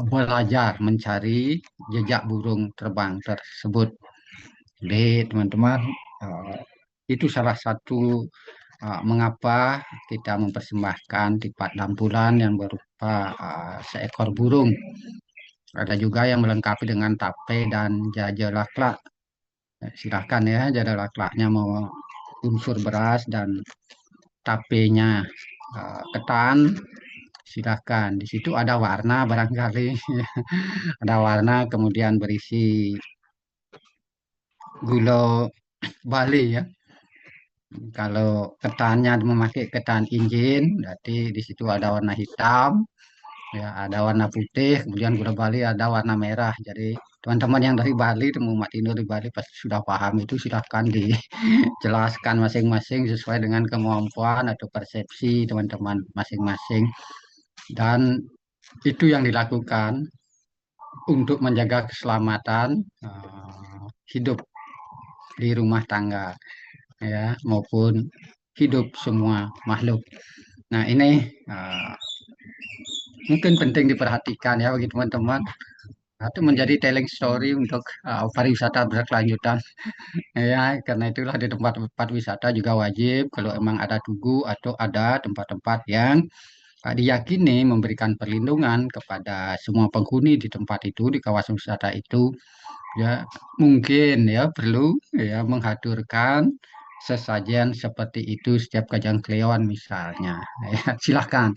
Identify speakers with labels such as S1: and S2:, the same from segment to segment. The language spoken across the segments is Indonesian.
S1: belajar mencari jejak burung terbang tersebut. Jadi teman-teman, eh, itu salah satu mengapa kita mempersembahkan tipat lampulan yang berupa seekor burung. Ada juga yang melengkapi dengan tape dan jajalaklak. Silahkan ya, jajalaklaknya mau unsur beras dan tapenya ketan. Silahkan. Di situ ada warna barangkali, ada warna kemudian berisi gula Bali ya. Kalau ketannya memakai ketan injin, berarti di situ ada warna hitam, ya ada warna putih, kemudian gula Bali ada warna merah. Jadi teman-teman yang dari Bali, temu Mak Tino di Bali pasti sudah paham itu. Silahkan dijelaskan masing-masing sesuai dengan kemampuan atau persepsi teman-teman masing-masing. Dan itu yang dilakukan untuk menjaga keselamatan hidup di rumah tangga ya maupun hidup semua makhluk. Nah, ini uh, mungkin penting diperhatikan ya bagi teman-teman. Itu menjadi telling story untuk pariwisata berkelanjutan. Ya, karena itulah di tempat-tempat wisata juga wajib kalau emang ada tugu atau ada tempat-tempat yang diyakini memberikan perlindungan kepada semua penghuni di tempat itu, di kawasan wisata itu, ya mungkin ya perlu ya mengaturkan sesajen seperti itu setiap Kajang Kleon misalnya. Ya, silakan.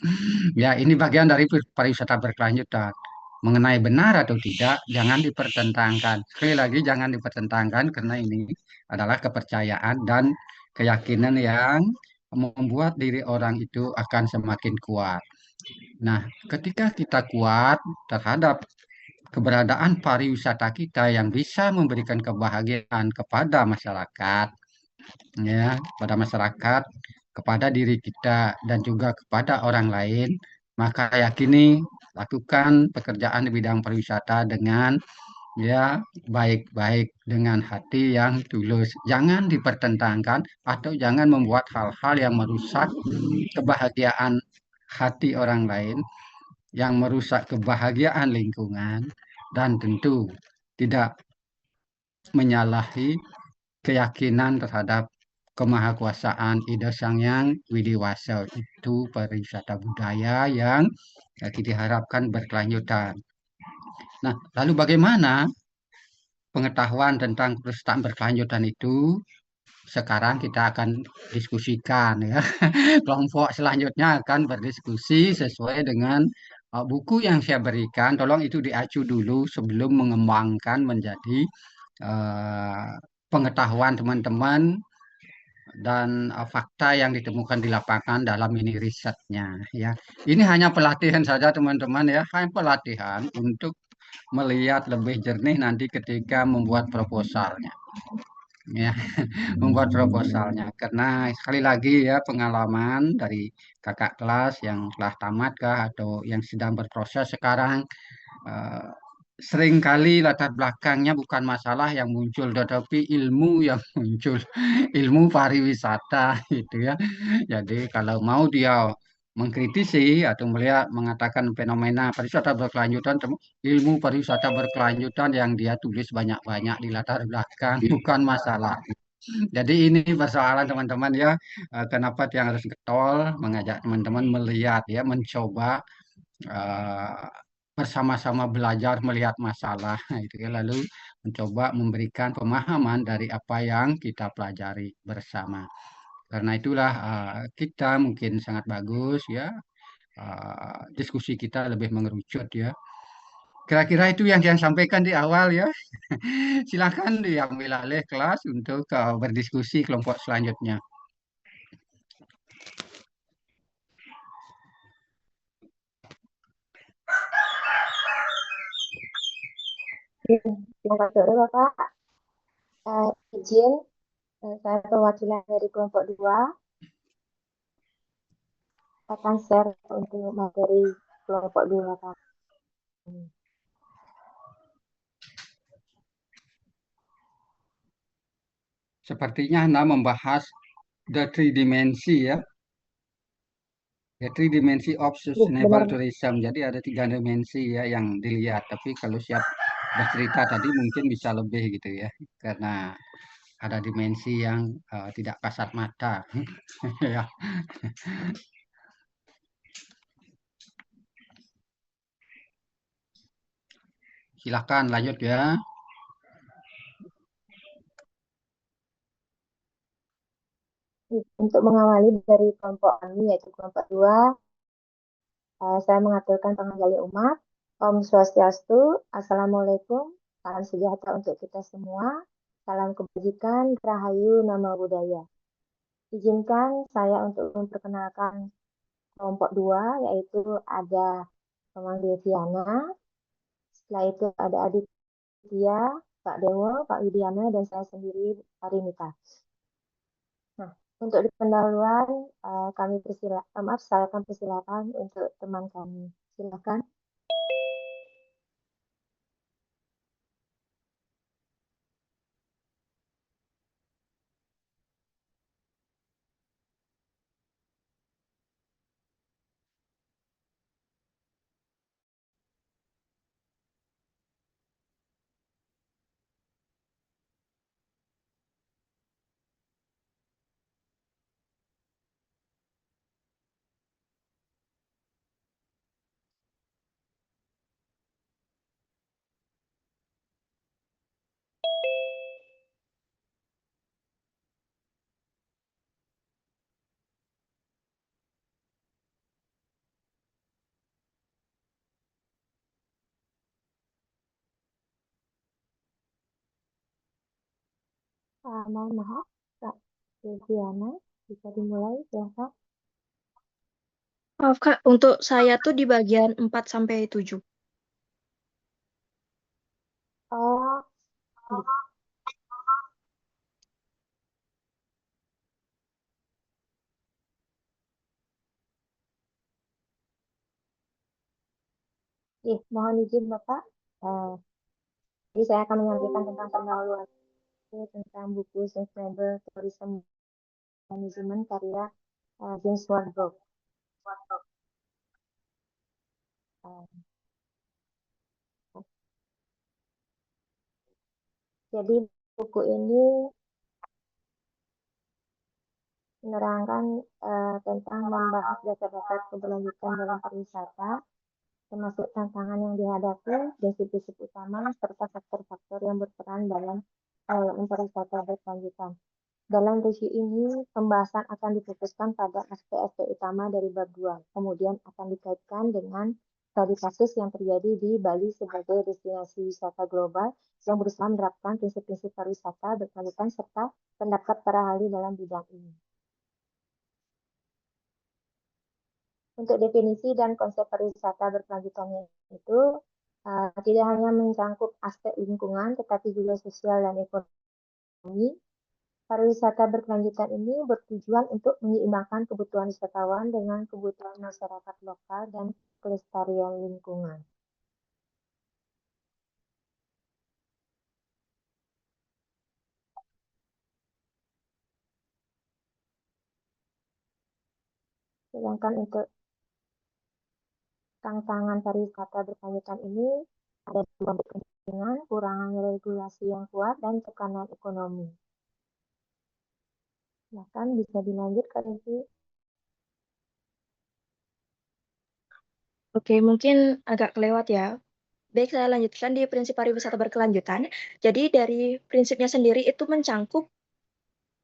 S1: Ya, ini bagian dari pariwisata berkelanjutan. Mengenai benar atau tidak, jangan dipertentangkan. Sekali lagi, jangan dipertentangkan karena ini adalah kepercayaan dan keyakinan yang membuat diri orang itu akan semakin kuat. Nah, ketika kita kuat terhadap keberadaan pariwisata kita yang bisa memberikan kebahagiaan kepada masyarakat, ya, kepada masyarakat, kepada diri kita dan juga kepada orang lain, maka yakini lakukan pekerjaan di bidang pariwisata dengan ya baik-baik dengan hati yang tulus. Jangan dipertentangkan atau jangan membuat hal-hal yang merusak kebahagiaan hati orang lain, yang merusak kebahagiaan lingkungan, dan tentu tidak menyalahi keyakinan terhadap kemahakuasaan Ida Sang Hyang Widiwasa. Itu pariwisata budaya yang diharapkan berkelanjutan. Nah, lalu bagaimana pengetahuan tentang pariwisata berkelanjutan itu? Sekarang kita akan diskusikan ya. Kelompok selanjutnya akan berdiskusi sesuai dengan buku yang saya berikan. Tolong itu diacu dulu sebelum mengembangkan menjadi uh, pengetahuan teman-teman dan fakta yang ditemukan di lapangan dalam ini risetnya ya. Ini hanya pelatihan saja teman-teman ya, hanya pelatihan untuk melihat lebih jernih nanti ketika membuat proposalnya. Ya, membuat proposalnya karena sekali lagi ya pengalaman dari kakak kelas yang telah tamat kah atau yang sedang berproses sekarang, eh, seringkali latar belakangnya bukan masalah yang muncul, tetapi ilmu yang muncul, ilmu pariwisata gitu ya. Jadi kalau mau dia mengkritisi atau melihat mengatakan fenomena pariwisata berkelanjutan, ilmu pariwisata berkelanjutan yang dia tulis banyak-banyak di latar belakang bukan masalah. Jadi ini persoalan teman-teman ya, kenapa yang harus getol mengajak teman-teman melihat ya, mencoba eh, bersama-sama belajar melihat masalah itu ya, lalu mencoba memberikan pemahaman dari apa yang kita pelajari bersama. Karena itulah kita mungkin sangat bagus ya, diskusi kita lebih mengerucut ya. Kira-kira itu yang saya sampaikan di awal ya. Silakan diambil alih kelas untuk berdiskusi kelompok selanjutnya.
S2: Selamat sore Bapak. Izin, saya perwakilan dari kelompok 2 akan share untuk materi kelompok 2 Pak.
S1: Sepertinya Anda membahas the three dimensi ya. Ya, three dimensi of
S2: Benar.
S1: sustainable tourism. Jadi ada 3 dimensi ya yang dilihat. Tapi kalau siap bercerita tadi mungkin bisa lebih gitu ya, karena ada dimensi yang tidak kasat mata. Ya, silakan lanjut ya.
S2: Untuk mengawali dari kelompok kami, yaitu kelompok 2, saya mengaturkan pengendali umat. Om Swastiastu, Assalamualaikum, salam sejahtera untuk kita semua, salam kebajikan, Rahayu, Nama Budaya. Izinkan saya untuk memperkenalkan kelompok 2, yaitu ada pemanggil Tiana, setelah itu ada Aditya, Pak Dewo, Pak Widiana, dan saya sendiri, Parinita. Nah, untuk di pendahuluan, saya akan persilakan untuk teman kami. Silakan. Mohon maaf, Kak Widiana, bisa dimulai, silakan.
S3: Maaf Kak, untuk saya tuh di bagian 4 sampai 7.
S2: Oh, mohon izin Bapak. Eh, jadi saya akan menyampaikan tentang pendahuluan tentang buku Sustainable Tourism Management karya James Wardrop. Eh, jadi buku ini menerangkan tentang membahas dasar-dasar keberlanjutan dalam pariwisata, termasuk tantangan yang dihadapi, prinsip-prinsip utama, serta faktor-faktor yang berperan dalam pariwisata berkelanjutan. Dalam review ini, pembahasan akan difokuskan pada aspek-aspek utama dari bab 2, kemudian akan dikaitkan dengan studi kasus yang terjadi di Bali sebagai destinasi wisata global yang berusaha menerapkan prinsip-prinsip pariwisata berkelanjutan serta pendapat para ahli dalam bidang ini. Untuk definisi dan konsep pariwisata berkelanjutannya itu tidak hanya mencangkup aspek lingkungan, tetapi juga sosial dan ekonomi. Pariwisata berkelanjutan ini bertujuan untuk menyeimbangkan kebutuhan wisatawan dengan kebutuhan masyarakat lokal dan kelestarian lingkungan. Sedangkan untuk tantangan pariwisata berkelanjutan ini ada dua kepentingan, kurangan regulasi yang kuat, dan tekanan ekonomi. Bahkan bisa dilanjut Kak Desi.
S3: Oke, mungkin agak kelewat ya. Baik, saya lanjutkan di prinsip pariwisata berkelanjutan. Jadi dari prinsipnya sendiri itu mencangkup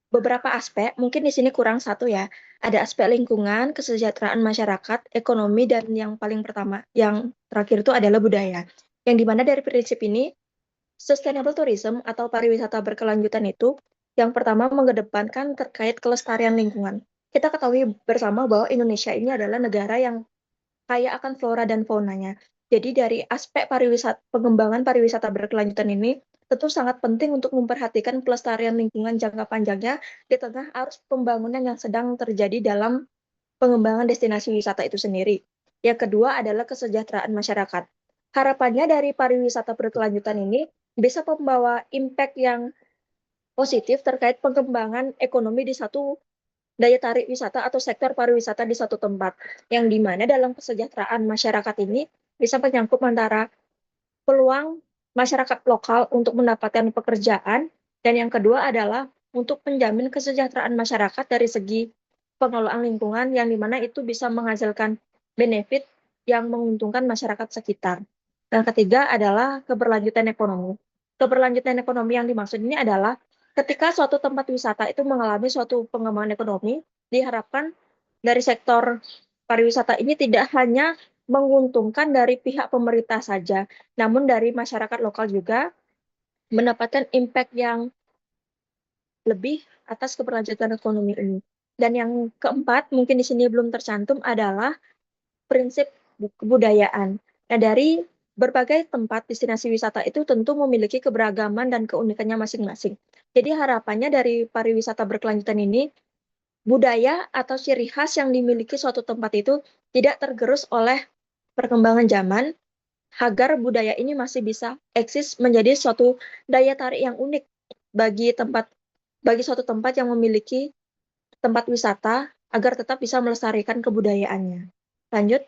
S3: beberapa aspek, mungkin di sini kurang satu ya. Ada aspek lingkungan, kesejahteraan masyarakat, ekonomi, dan yang paling pertama, yang terakhir itu adalah budaya. Yang dimana dari prinsip ini, sustainable tourism atau pariwisata berkelanjutan itu, yang pertama mengedepankan terkait kelestarian lingkungan. Kita ketahui bersama bahwa Indonesia ini adalah negara yang kaya akan flora dan faunanya. Jadi dari aspek pengembangan pariwisata berkelanjutan ini tentu sangat penting untuk memperhatikan pelestarian lingkungan jangka panjangnya di tengah arus pembangunan yang sedang terjadi dalam pengembangan destinasi wisata itu sendiri. Yang kedua adalah kesejahteraan masyarakat. Harapannya dari pariwisata berkelanjutan ini bisa membawa impact yang positif terkait pengembangan ekonomi di satu daya tarik wisata atau sektor pariwisata di satu tempat, yang dimana dalam kesejahteraan masyarakat ini bisa menyangkut antara peluang masyarakat lokal untuk mendapatkan pekerjaan, dan yang kedua adalah untuk menjamin kesejahteraan masyarakat dari segi pengelolaan lingkungan, yang dimana itu bisa menghasilkan benefit yang menguntungkan masyarakat sekitar. Dan ketiga adalah keberlanjutan ekonomi. Keberlanjutan ekonomi yang dimaksud ini adalah ketika suatu tempat wisata itu mengalami suatu pengembangan ekonomi, diharapkan dari sektor pariwisata ini tidak hanya menguntungkan dari pihak pemerintah saja, namun dari masyarakat lokal juga mendapatkan impact yang lebih atas keberlanjutan ekonomi ini. Dan yang keempat, mungkin di sini belum tercantum, adalah prinsip kebudayaan. Nah, dari berbagai tempat destinasi wisata itu tentu memiliki keberagaman dan keunikannya masing-masing. Jadi harapannya dari pariwisata berkelanjutan ini, budaya atau ciri khas yang dimiliki suatu tempat itu tidak tergerus oleh perkembangan zaman, agar budaya ini masih bisa eksis menjadi suatu daya tarik yang unik bagi suatu tempat yang memiliki tempat wisata, agar tetap bisa melestarikan kebudayaannya. Lanjut.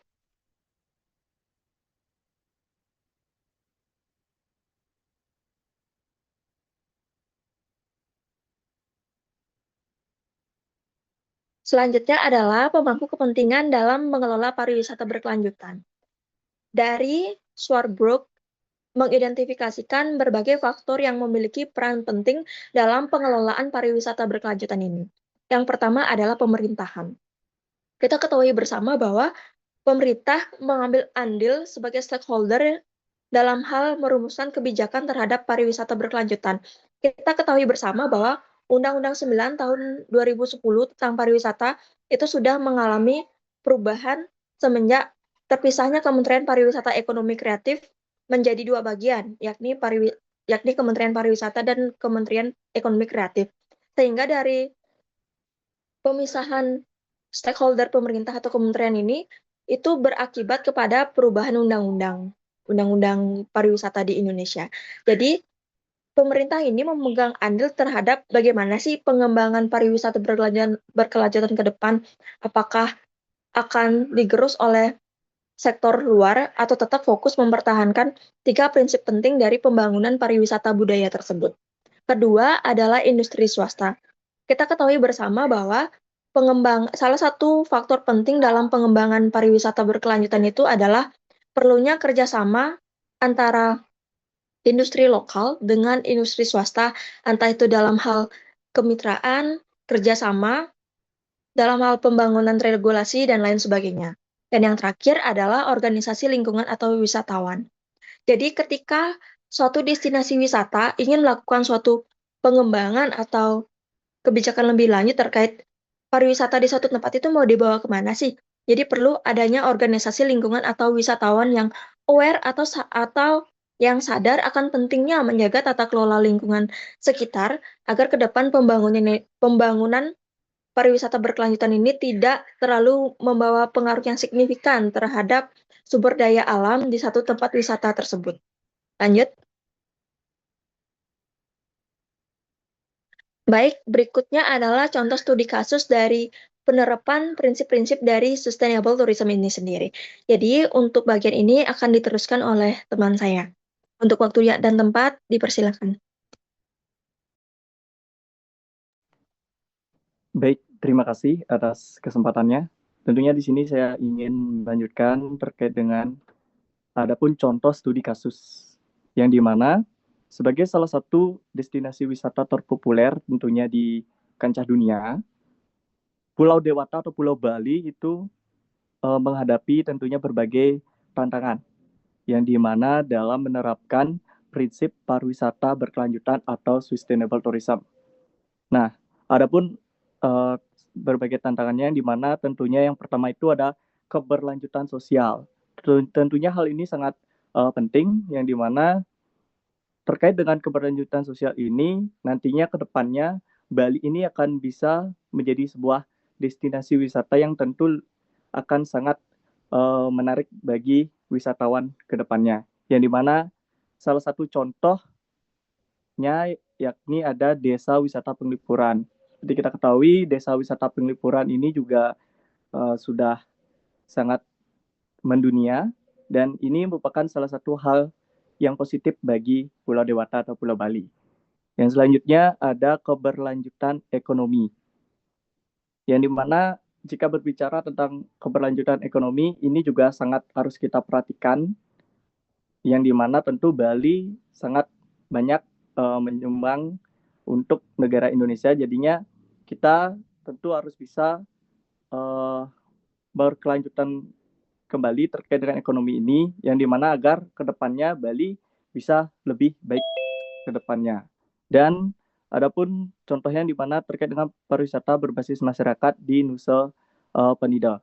S3: Selanjutnya adalah pemangku kepentingan dalam mengelola pariwisata berkelanjutan. Dari Swarbrick mengidentifikasikan berbagai faktor yang memiliki peran penting dalam pengelolaan pariwisata berkelanjutan ini. Yang pertama adalah pemerintahan. Kita ketahui bersama bahwa pemerintah mengambil andil sebagai stakeholder dalam hal merumuskan kebijakan terhadap pariwisata berkelanjutan. Kita ketahui bersama bahwa Undang-Undang 9 tahun 2010 tentang pariwisata itu sudah mengalami perubahan semenjak terpisahnya Kementerian Pariwisata Ekonomi Kreatif menjadi dua bagian, yakni Kementerian Pariwisata dan Kementerian Ekonomi Kreatif. Sehingga dari pemisahan stakeholder pemerintah atau kementerian ini itu berakibat kepada perubahan undang-undang pariwisata di Indonesia. Jadi pemerintah ini memegang andil terhadap bagaimana sih pengembangan pariwisata berkelanjutan ke depan, apakah akan digerus oleh sektor luar atau tetap fokus mempertahankan tiga prinsip penting dari pembangunan pariwisata budaya tersebut. Kedua adalah industri swasta. Kita ketahui bersama bahwa salah satu faktor penting dalam pengembangan pariwisata berkelanjutan itu adalah perlunya kerjasama antara industri lokal dengan industri swasta, entah itu dalam hal kemitraan, kerjasama, dalam hal pembangunan regulasi, dan lain sebagainya. Dan yang terakhir adalah organisasi lingkungan atau wisatawan. Jadi ketika suatu destinasi wisata ingin melakukan suatu pengembangan atau kebijakan lebih lanjut terkait pariwisata di suatu tempat itu mau dibawa kemana sih? Jadi perlu adanya organisasi lingkungan atau wisatawan yang aware atau yang sadar akan pentingnya menjaga tata kelola lingkungan sekitar, agar ke depan pembangunan pariwisata berkelanjutan ini tidak terlalu membawa pengaruh yang signifikan terhadap sumber daya alam di satu tempat wisata tersebut. Lanjut. Baik, berikutnya adalah contoh studi kasus dari penerapan prinsip-prinsip dari sustainable tourism ini sendiri. Jadi, untuk bagian ini akan diteruskan oleh teman saya. Untuk waktu dan tempat, dipersilakan.
S4: Baik, terima kasih atas kesempatannya. Tentunya di sini saya ingin melanjutkan terkait dengan adapun contoh studi kasus yang dimana sebagai salah satu destinasi wisata terpopuler tentunya di kancah dunia, Pulau Dewata atau Pulau Bali itu menghadapi tentunya berbagai tantangan yang dimana dalam menerapkan prinsip pariwisata berkelanjutan atau sustainable tourism. Nah, adapun berbagai tantangannya yang dimana tentunya yang pertama itu ada keberlanjutan sosial. Tentunya hal ini sangat penting yang dimana terkait dengan keberlanjutan sosial ini nantinya ke depannya Bali ini akan bisa menjadi sebuah destinasi wisata yang tentu akan sangat menarik bagi wisatawan ke depannya. Yang dimana salah satu contohnya yakni ada desa wisata penglipuran seperti kita ketahui, Desa Wisata Penglipuran ini juga sudah sangat mendunia, dan ini merupakan salah satu hal yang positif bagi Pulau Dewata atau Pulau Bali. Yang selanjutnya ada keberlanjutan ekonomi, yang dimana jika berbicara tentang keberlanjutan ekonomi, ini juga sangat harus kita perhatikan, yang dimana tentu Bali sangat banyak menyumbang untuk negara Indonesia. Jadinya kita tentu harus bisa berkelanjutan kembali terkait dengan ekonomi ini, yang dimana agar kedepannya Bali bisa lebih baik ke depannya. Dan adapun contohnya di mana terkait dengan pariwisata berbasis masyarakat di Nusa Penida.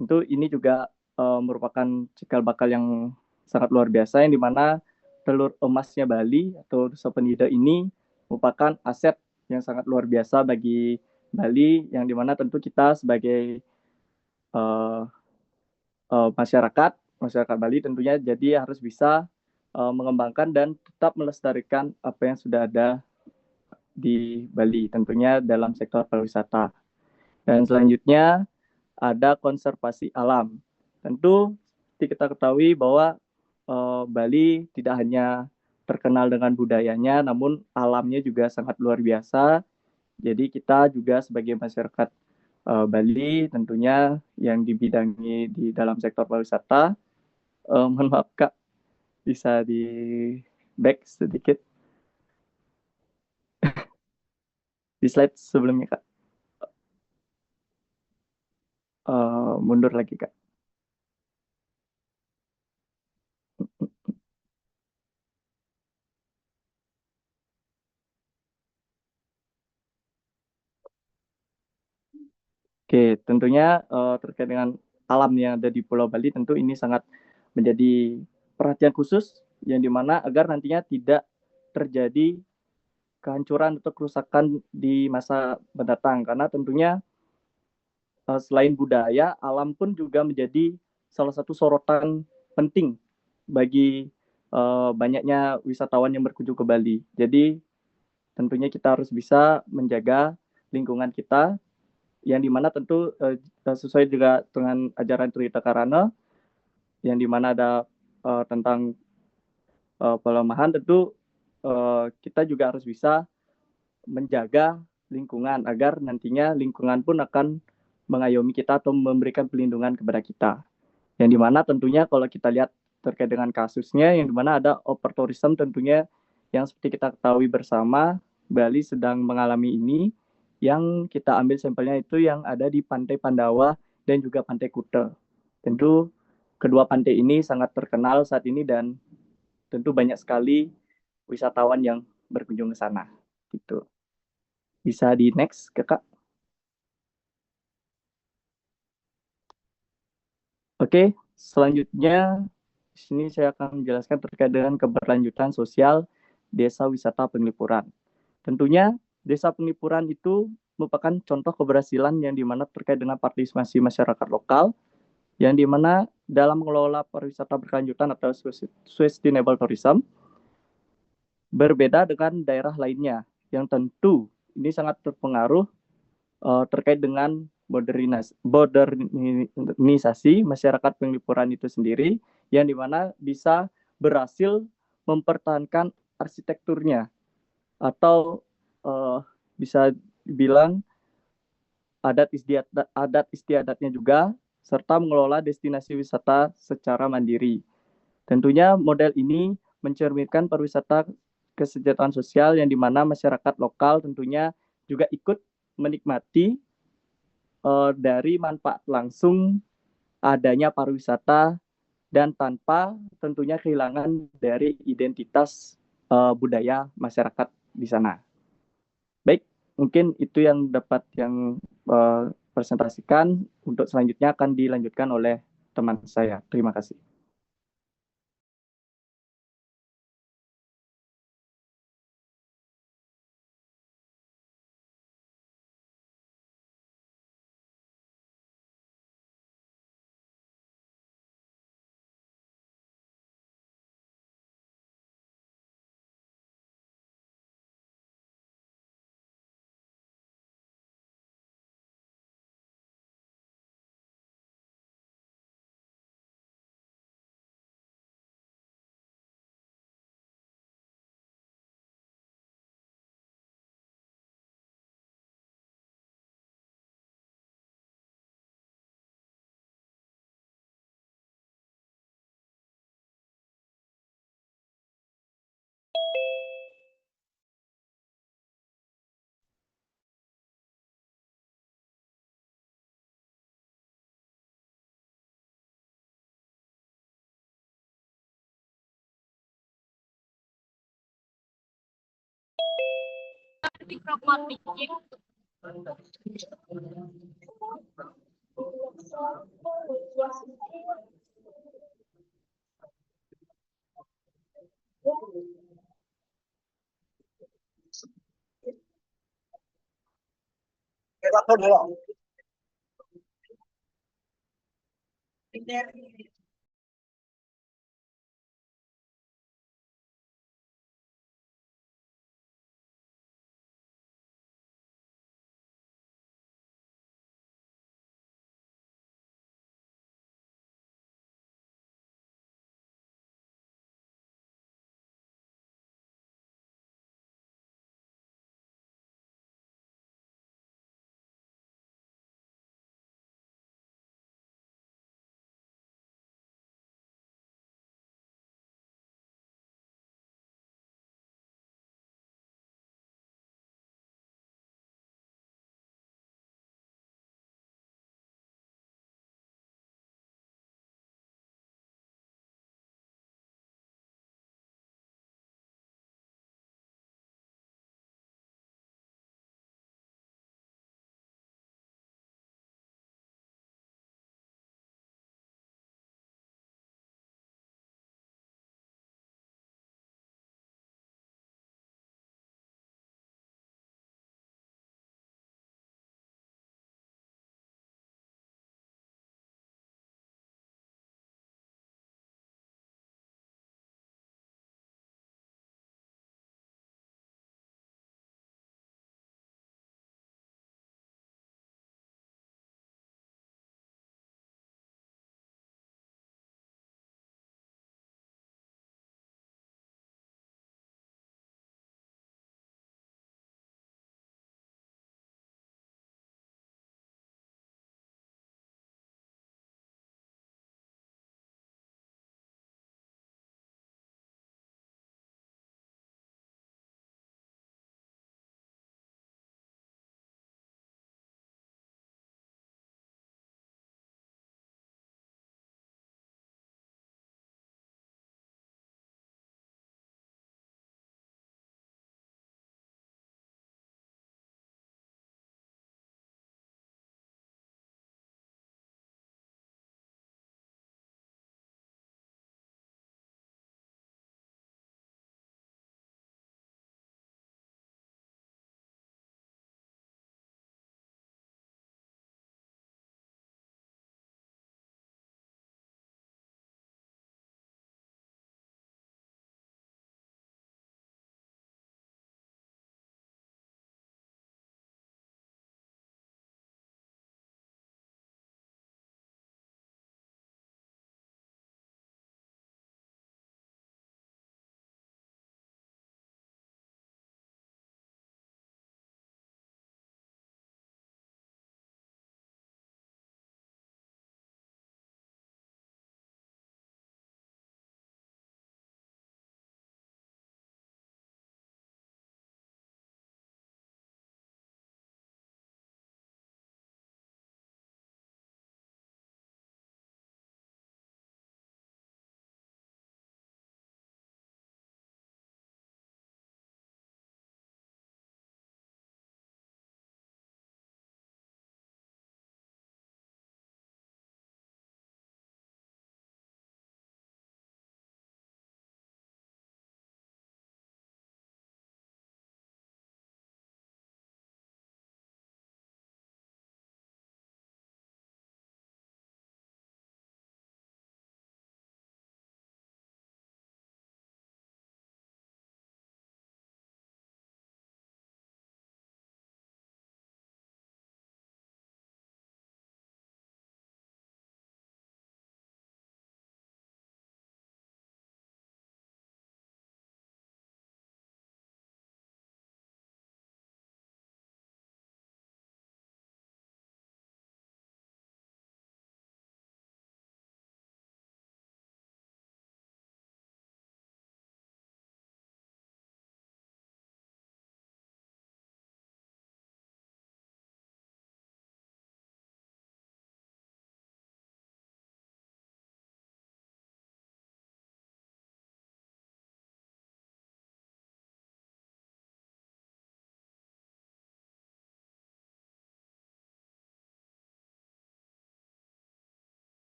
S4: Tentu ini juga merupakan cikal bakal yang sangat luar biasa, yang dimana telur emasnya Bali atau Nusa Penida ini merupakan aset yang sangat luar biasa bagi Bali, yang dimana tentu kita sebagai uh, masyarakat Bali tentunya jadi harus bisa mengembangkan dan tetap melestarikan apa yang sudah ada di Bali, tentunya dalam sektor pariwisata. Dan selanjutnya ada konservasi alam. Tentu kita ketahui bahwa Bali tidak hanya terkenal dengan budayanya, namun alamnya juga sangat luar biasa. Jadi kita juga sebagai masyarakat Bali tentunya yang dibidangi di dalam sektor pariwisata, mohon maaf Kak, bisa di back sedikit di slide sebelumnya Kak. Mundur lagi Kak. Oke, tentunya terkait dengan alam yang ada di Pulau Bali, tentu ini sangat menjadi perhatian khusus, yang dimana agar nantinya tidak terjadi kehancuran atau kerusakan di masa mendatang, karena tentunya selain budaya, alam pun juga menjadi salah satu sorotan penting bagi banyaknya wisatawan yang berkunjung ke Bali. Jadi tentunya kita harus bisa menjaga lingkungan kita, yang dimana tentu sesuai juga dengan ajaran Trita Karana, yang dimana ada tentang pelemahan, tentu kita juga harus bisa menjaga lingkungan agar nantinya lingkungan pun akan mengayomi kita atau memberikan pelindungan kepada kita. Yang dimana tentunya kalau kita lihat terkait dengan kasusnya, yang dimana ada overtourism tentunya, yang seperti kita ketahui bersama, Bali sedang mengalami ini, yang kita ambil sampelnya itu yang ada di Pantai Pandawa dan juga Pantai Kuta. Tentu kedua pantai ini sangat terkenal saat ini, dan tentu banyak sekali wisatawan yang berkunjung ke sana. Gitu. Bisa di next, Kak. Oke, selanjutnya di sini saya akan menjelaskan terkait dengan keberlanjutan sosial Desa Wisata Penglipuran. Tentunya Desa Penglipuran itu merupakan contoh keberhasilan yang dimana terkait dengan partisipasi masyarakat lokal, yang dimana dalam mengelola pariwisata berkelanjutan atau sustainable tourism, berbeda dengan daerah lainnya yang tentu ini sangat terpengaruh terkait dengan modernisasi masyarakat Penglipuran itu sendiri, yang dimana bisa berhasil mempertahankan arsitekturnya, atau bisa dibilang adat istiadatnya juga, serta mengelola destinasi wisata secara mandiri. Tentunya model ini mencerminkan pariwisata kesejahteraan sosial, yang dimana masyarakat lokal tentunya juga ikut menikmati dari manfaat langsung adanya pariwisata, dan tanpa tentunya kehilangan dari identitas budaya masyarakat di sana. Baik, mungkin itu yang dapat yang presentasikan. Untuk selanjutnya akan dilanjutkan oleh teman saya. Terima kasih.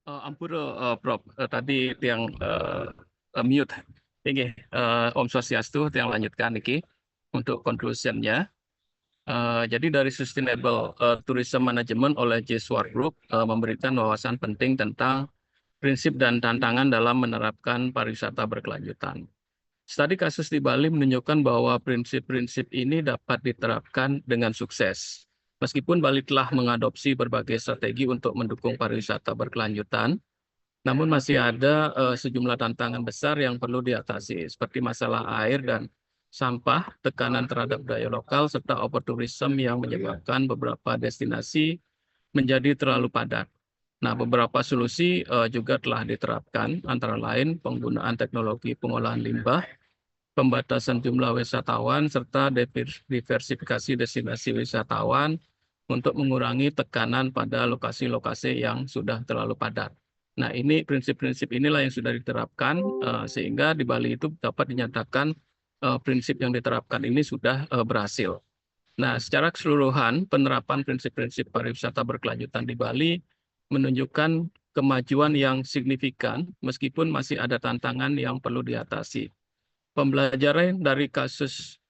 S5: Ampura, Prof. Tadi yang mute. Ini Om Swastiastu yang lanjutkan iki untuk conclusionnya. Jadi dari Sustainable Tourism Management oleh J. Swart Group memberikan wawasan penting tentang prinsip dan tantangan dalam menerapkan pariwisata berkelanjutan. Studi kasus di Bali menunjukkan bahwa prinsip-prinsip ini dapat diterapkan dengan sukses. Meskipun Bali telah mengadopsi berbagai strategi untuk mendukung pariwisata berkelanjutan, namun masih ada sejumlah tantangan besar yang perlu diatasi, seperti masalah air dan sampah, tekanan terhadap daya lokal, serta overtourism yang menyebabkan beberapa destinasi menjadi terlalu padat. Nah, beberapa solusi juga telah diterapkan, antara lain penggunaan teknologi pengolahan limbah, pembatasan jumlah wisatawan, serta diversifikasi destinasi wisatawan untuk mengurangi tekanan pada lokasi-lokasi yang sudah terlalu padat. Nah, ini prinsip-prinsip inilah yang sudah diterapkan, sehingga di Bali itu dapat dinyatakan prinsip yang diterapkan ini sudah berhasil. Nah, secara keseluruhan, penerapan prinsip-prinsip pariwisata berkelanjutan di Bali menunjukkan kemajuan yang signifikan, meskipun masih ada tantangan yang perlu diatasi. Pembelajaran dari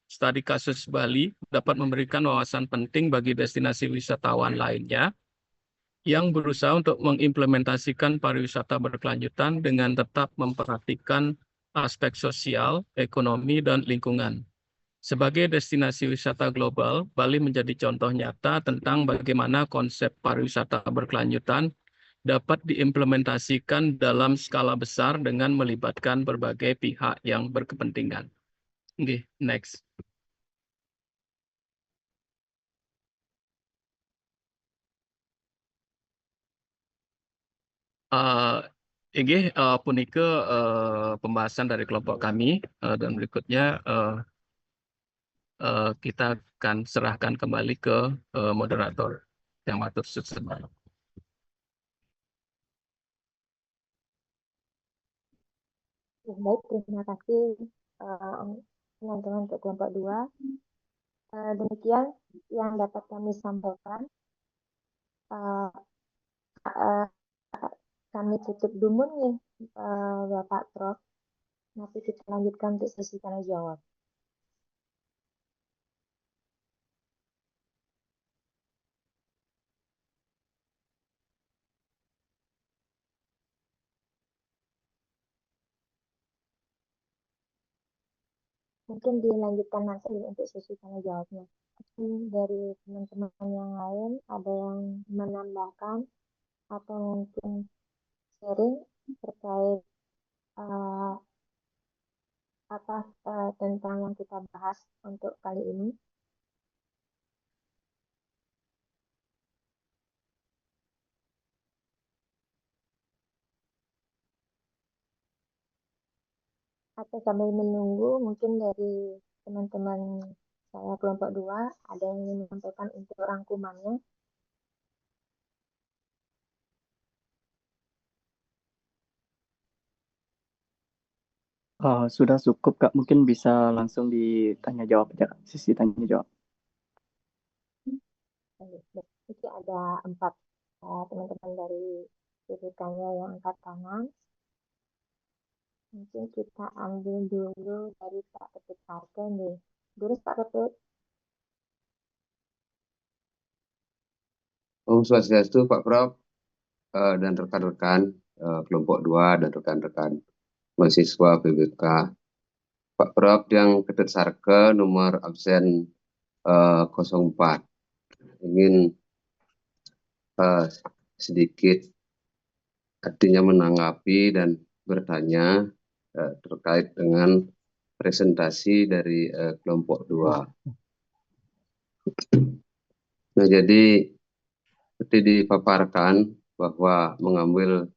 S5: studi kasus Bali dapat memberikan wawasan penting bagi destinasi wisatawan lainnya yang berusaha untuk mengimplementasikan pariwisata berkelanjutan dengan tetap memperhatikan aspek sosial, ekonomi, dan lingkungan. Sebagai destinasi wisata global, Bali menjadi contoh nyata tentang bagaimana konsep pariwisata berkelanjutan dapat diimplementasikan dalam skala besar dengan melibatkan berbagai pihak yang berkepentingan. Oke, next. Ini punika pembahasan dari kelompok kami, dan berikutnya kita akan serahkan kembali ke moderator yang matur susun.
S2: Baik, terima kasih teman-teman untuk kelompok 2. Demikian yang dapat kami sampaikan. Kami tutup dulu nih, Bapak Prof. Nanti kita lanjutkan untuk sesi tanya jawab. Mungkin dilanjutkan nanti untuk sesi tanya jawabnya. Dari teman-teman yang lain ada yang menambahkan atau mungkin sharing terkait tentang yang kita bahas untuk kali ini. Atau sambil menunggu mungkin dari teman-teman saya kelompok 2 ada yang ingin menyampaikan untuk rangkumannya.
S4: Sudah cukup, Kak. Mungkin bisa langsung ditanya jawab aja, Kak. Sisi tanya jawab.
S2: Ini ada 4 teman-teman dari rujukannya yang angkat tangan. Mungkin kita ambil dulu dari Pak Ketut Parke nih. Dulu Pak Ketut.
S6: Om Swastiastu, Pak Prof, dan rekan-rekan kelompok 2 dan rekan-rekan mahasiswa PBK. Pak Prof yang Ketut Sarke nomor absen 04. Ingin sedikit artinya menanggapi dan bertanya terkait dengan presentasi dari kelompok 2. Nah, jadi seperti dipaparkan bahwa mengambil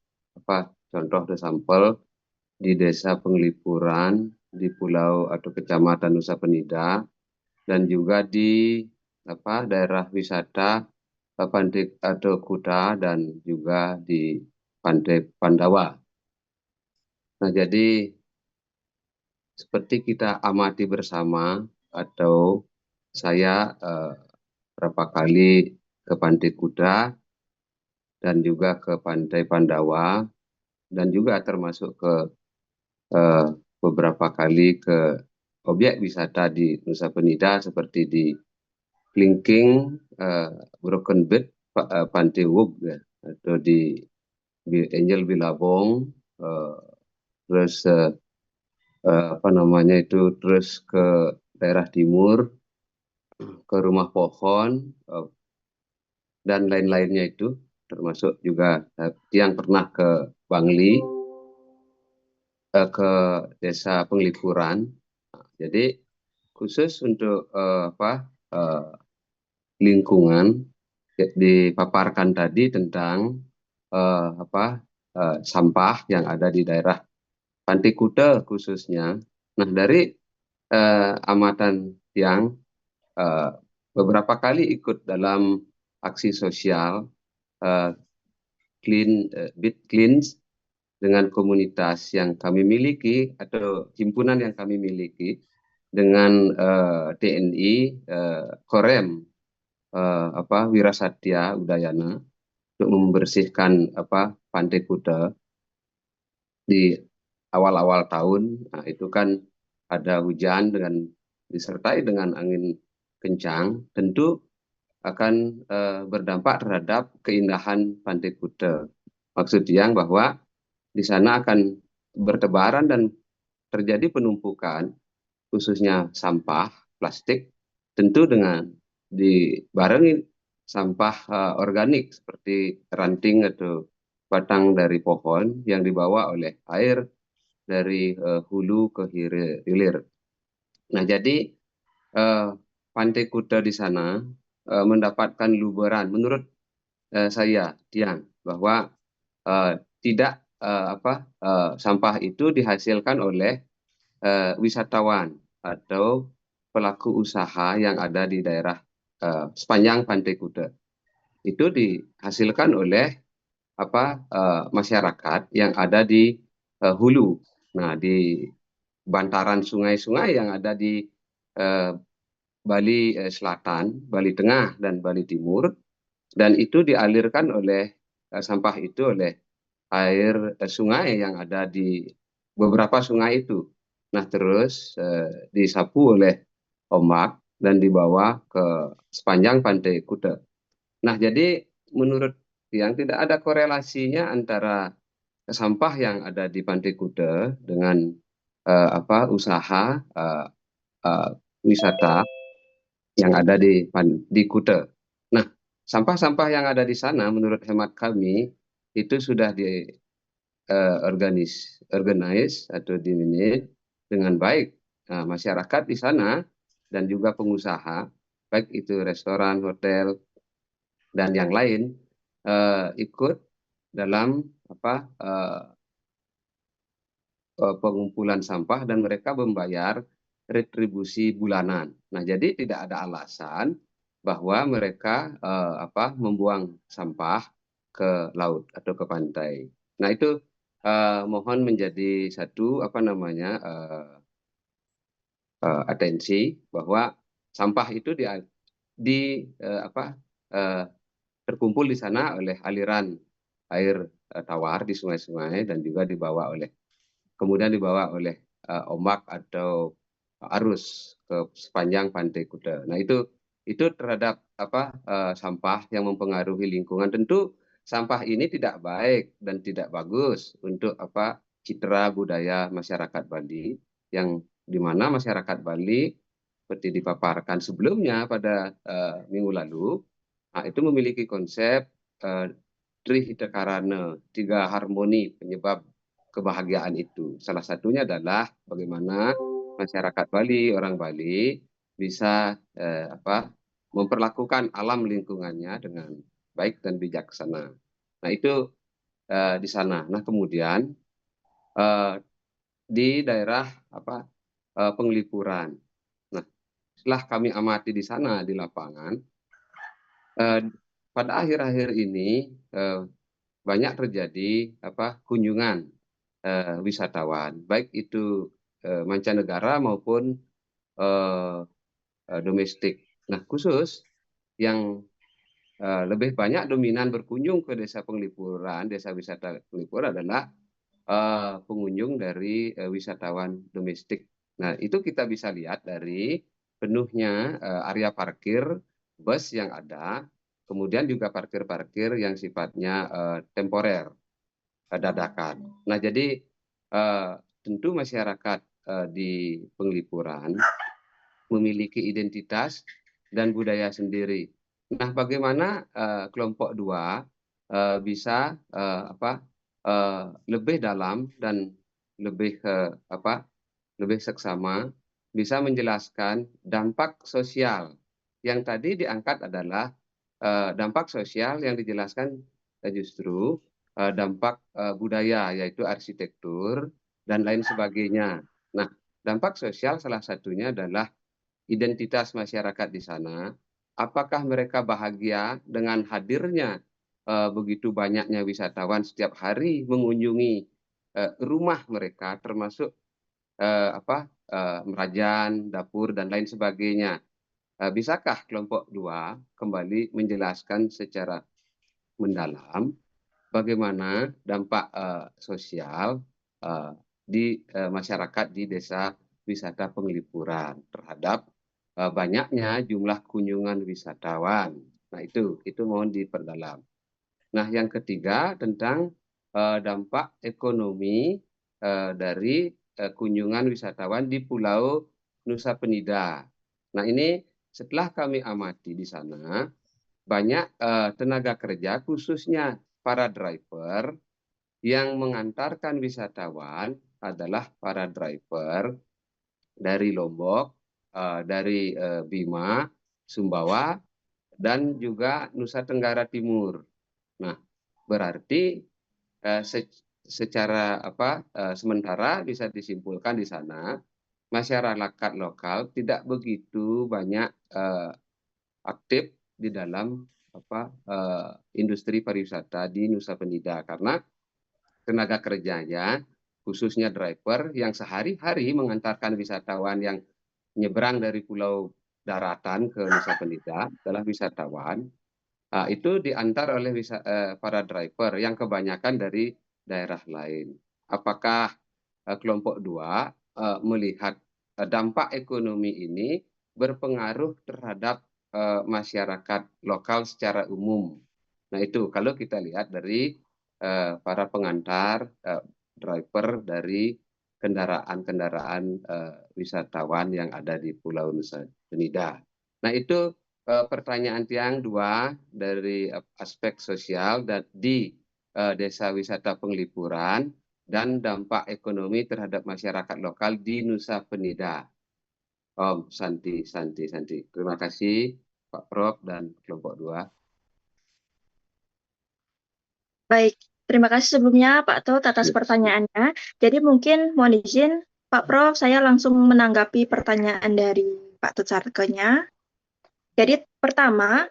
S6: contoh sampel di desa Penglipuran, di pulau atau kecamatan Nusa Penida, dan juga di daerah wisata Pantai atau Kuta dan juga di Pantai Pandawa. Nah, jadi seperti kita amati bersama atau saya berapa kali ke Pantai Kuta dan juga ke Pantai Pandawa, dan juga termasuk ke eh, beberapa kali ke objek wisata di Nusa Penida seperti di Klingking, Broken Bed, Pantai Wub, ya, atau di Angel Bilabong, terus apa namanya itu, terus ke daerah timur, ke Rumah Pohon, dan lain-lainnya itu, termasuk juga yang pernah ke Bangli, ke Desa Penglipuran. Jadi khusus untuk lingkungan dipaparkan tadi tentang sampah yang ada di daerah Pantai Kuta khususnya. Nah, dari amatan yang beberapa kali ikut dalam aksi sosial Beat Cleans dengan komunitas yang kami miliki atau himpunan yang kami miliki dengan TNI, Korem, Wirasatya Udayana untuk membersihkan Pantai Kuta di awal-awal tahun. Nah, itu kan ada hujan dengan disertai dengan angin kencang, tentu akan berdampak terhadap keindahan Pantai Kuta. Maksud yang bahwa di sana akan bertebaran dan terjadi penumpukan, khususnya sampah plastik, tentu dengan dibarengi sampah organik seperti ranting atau batang dari pohon yang dibawa oleh air dari hulu ke hilir. Nah, jadi Pantai Kuta di sana mendapatkan luberan, menurut saya, Tiang, bahwa tidak sampah itu dihasilkan oleh wisatawan atau pelaku usaha yang ada di daerah sepanjang Pantai Kuta. Itu dihasilkan oleh masyarakat yang ada di hulu. Nah, di bantaran sungai-sungai yang ada di Bali Selatan, Bali Tengah, dan Bali Timur, dan itu dialirkan oleh sampah itu oleh air sungai yang ada di beberapa sungai itu. Nah, terus disapu oleh ombak dan dibawa ke sepanjang Pantai Kuta. Nah, jadi menurut yang tidak ada korelasinya antara sampah yang ada di Pantai Kuta dengan usaha wisata yang ada di Kuta. Nah, sampah-sampah yang ada di sana menurut hemat kami itu sudah organize atau dimanage dengan baik. Nah, masyarakat di sana dan juga pengusaha, baik itu restoran, hotel, dan yang lain, ikut dalam pengumpulan sampah dan mereka membayar retribusi bulanan. Nah, jadi tidak ada alasan bahwa mereka membuang sampah ke laut atau ke pantai. Nah, itu mohon menjadi satu atensi bahwa sampah itu terkumpul di sana oleh aliran air tawar di sungai-sungai dan juga kemudian dibawa oleh ombak atau arus ke sepanjang Pantai Kuta. Nah, itu terhadap sampah yang mempengaruhi lingkungan. Tentu sampah ini tidak baik dan tidak bagus untuk citra budaya masyarakat Bali, yang dimana masyarakat Bali seperti dipaparkan sebelumnya pada minggu lalu, itu memiliki konsep Trihita Karana, 3 harmoni penyebab kebahagiaan itu. Salah satunya adalah bagaimana masyarakat Bali, orang Bali bisa memperlakukan alam lingkungannya dengan baik dan bijaksana. Nah, itu di sana. Nah, kemudian di daerah Penglipuran. Nah, setelah kami amati di sana di lapangan, pada akhir-akhir ini banyak terjadi kunjungan wisatawan, baik itu mancanegara maupun domestik. Nah, khusus yang lebih banyak dominan berkunjung ke desa penglipuran, desa wisata penglipur adalah pengunjung dari wisatawan domestik. Nah, itu kita bisa lihat dari penuhnya area parkir bus yang ada, kemudian juga parkir-parkir yang sifatnya temporer, dadakan. Nah, jadi tentu masyarakat di penglipuran memiliki identitas dan budaya sendiri. Nah, bagaimana kelompok 2 bisa lebih dalam dan lebih lebih seksama bisa menjelaskan dampak sosial yang tadi diangkat adalah dampak sosial yang dijelaskan justru dampak budaya yaitu arsitektur dan lain sebagainya. Nah, dampak sosial salah satunya adalah identitas masyarakat di sana. Apakah mereka bahagia dengan hadirnya begitu banyaknya wisatawan setiap hari mengunjungi rumah mereka, termasuk merajan, dapur dan lain sebagainya. Bisakah kelompok 2 kembali menjelaskan secara mendalam bagaimana dampak sosial di masyarakat di desa wisata penglipuran terhadap banyaknya jumlah kunjungan wisatawan. Nah, itu mohon diperdalam. Nah, yang ketiga tentang dampak ekonomi dari kunjungan wisatawan di Pulau Nusa Penida. Nah, ini setelah kami amati di sana, banyak tenaga kerja khususnya para driver yang mengantarkan wisatawan adalah para driver dari Lombok, dari Bima, Sumbawa, dan juga Nusa Tenggara Timur. Nah, berarti secara sementara bisa disimpulkan di sana masyarakat lokal tidak begitu banyak aktif di dalam industri pariwisata di Nusa Penida karena tenaga kerjanya khususnya driver yang sehari-hari mengantarkan wisatawan yang nyebrang dari pulau daratan ke Nusa Penida adalah wisatawan. Itu diantar oleh para driver yang kebanyakan dari daerah lain. Apakah kelompok 2 melihat dampak ekonomi ini berpengaruh terhadap masyarakat lokal secara umum? Nah, itu kalau kita lihat dari para pengantar driver dari kendaraan-kendaraan wisatawan yang ada di Pulau Nusa Penida. Nah, itu pertanyaan yang 2 dari aspek sosial dan di desa wisata penglipuran dan dampak ekonomi terhadap masyarakat lokal di Nusa Penida. Om Santi. Terima kasih Pak Prof dan kelompok 2.
S3: Baik, terima kasih sebelumnya Pak Tot atas pertanyaannya. Jadi mungkin mohon izin Pak Prof, saya langsung menanggapi pertanyaan dari Pak Tot Sarkenya. Jadi pertama,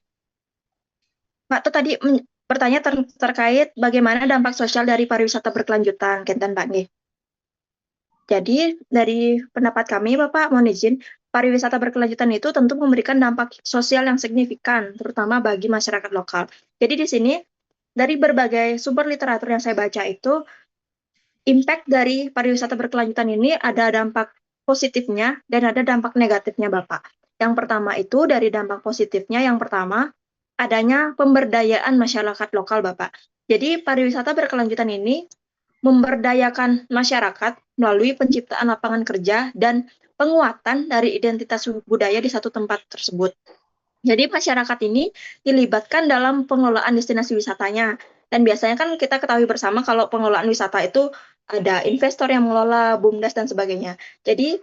S3: Pak Tot tadi bertanya terkait bagaimana dampak sosial dari pariwisata berkelanjutan, Kenten Pak Nggih. Jadi dari pendapat kami Bapak, mohon izin, pariwisata berkelanjutan itu tentu memberikan dampak sosial yang signifikan, terutama bagi masyarakat lokal. Jadi di sini dari berbagai sumber literatur yang saya baca itu, impact dari pariwisata berkelanjutan ini ada dampak positifnya dan ada dampak negatifnya, Bapak. Yang pertama itu dari dampak positifnya, yang pertama adanya pemberdayaan masyarakat lokal, Bapak. Jadi pariwisata berkelanjutan ini memberdayakan masyarakat melalui penciptaan lapangan kerja dan penguatan dari identitas budaya di satu tempat tersebut. Jadi masyarakat ini dilibatkan dalam pengelolaan destinasi wisatanya. Dan biasanya kan kita ketahui bersama kalau pengelolaan wisata itu ada investor yang mengelola, BUMDes dan sebagainya. Jadi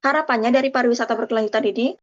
S3: harapannya dari pariwisata berkelanjutan ini